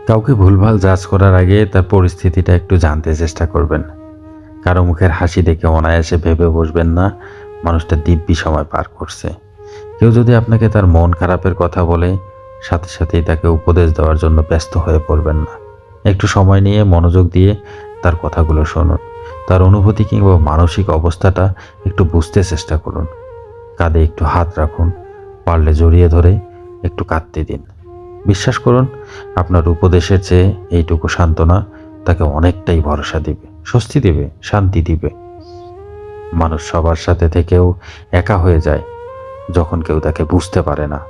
কাউকে ভুলভাল জাজ করার আগে তার পরিস্থিতিটা একটু জানতে চেষ্টা করবেন। কারো মুখের হাসি দেখে অনায়াসে ভেবে বসবেন না মানুষটা দিব্যি সময় পার করছে। কেউ যদি আপনাকে তার মন খারাপের কথা বলে, সাথে সাথেই তাকে উপদেশ দেওয়ার জন্য ব্যস্ত হয়ে পড়বেন না। একটু সময় নিয়ে মনোযোগ দিয়ে তার কথাগুলো শুনুন। তার অনুভূতি কিংবা মানসিক অবস্থাটা একটু বুঝতে চেষ্টা করুন। কাঁধে একটু হাত রাখুন, পারলে জড়িয়ে ধরে একটু কাঁদতে দিন। বিশ্বাস করুন, আপনার উপদেশের চেয়ে এইটুকু সান্ত্বনা তাকে অনেকটাই ভরসা দিবে, স্বস্তি দিবে, শান্তি দিবে। মানুষ সবার সাথে থেকেও একা হয়ে যায় যখন কেউ তাকে বুঝতে পারে না,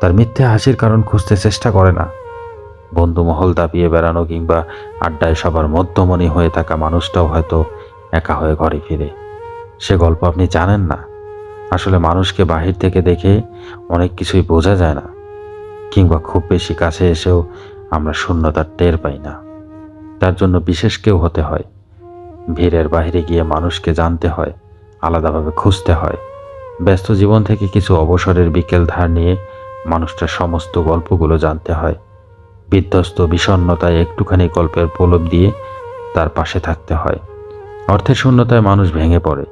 তার মিথ্যে হাসির কারণ খুঁজতে চেষ্টা করে না। বন্ধু মহল দাপিয়ে বেড়ানো কিংবা আড্ডায় সবার মধ্যমণি হয়ে থাকা মানুষটাও হয়তো একা হয়ে ঘরে ফিরে। সে গল্প আপনি জানেন না। আসলে মানুষকে বাহির থেকে দেখে অনেক কিছুই বোঝা যায় না, কিংবা খুব বেশি কাছে এসেও আমরা শূন্যতার টের পাই না। তার জন্য বিশেষ কেউ হতে হয়। ভিড়ের বাইরে গিয়ে মানুষকে জানতে হয়, আলাদাভাবে খুঁজতে হয়। ব্যস্ত জীবন থেকে কিছু অবসরের বিকেল ধার নিয়ে মানুষটার সমস্ত গল্পগুলো জানতে হয়। বিধ্বস্ত বিষণ্ণতায় একটুখানি গল্পের প্রলোভ দিয়ে তার পাশে থাকতে হয়। অর্থের শূন্যতায় মানুষ ভেঙে পড়ে,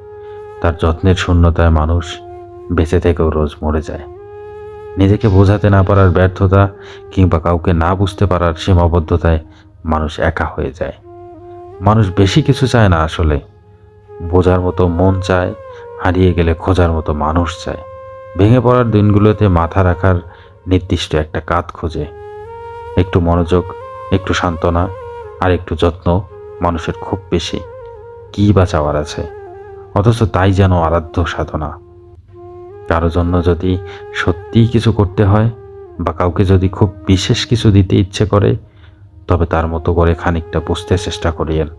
তার যত্নের শূন্যতায় মানুষ বেঁচে থেকেও রোজ মরে যায়। নিজেকে বোঝাতে না পারার ব্যর্থতা কিংবা কাউকে না বুঝতে পারার সীমাবদ্ধতায় মানুষ একা হয়ে যায়। মানুষ বেশি কিছু চায় না আসলে, বোঝার মতো মন চায়, হারিয়ে গেলে খোঁজার মতো মানুষ চায়। ভেঙে পড়ার দিনগুলোতে মাথা রাখার নির্দিষ্ট একটা কাঁধ খোঁজে। একটু মনোযোগ, একটু সান্ত্বনা আর একটু যত্ন মানুষের খুব বেশি। কী বা চাওয়ার আছে, অথচ তাই যেন আরাধ্য সাধনা। কারো জন্য যদি সত্যিই কিছু করতে হয় বা কাউকে যদি খুব বিশেষ কিছু দিতে ইচ্ছে করে, তবে তার মতো করে খানিকটা বুঝতে চেষ্টা করিয়েন।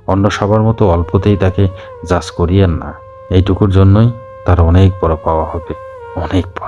অন্য সবার মতো অল্পতেই তাকে জাজ করিয়েন না। এইটুকুর জন্যই তার অনেক বড় পাওয়া হবে, অনেক বড়।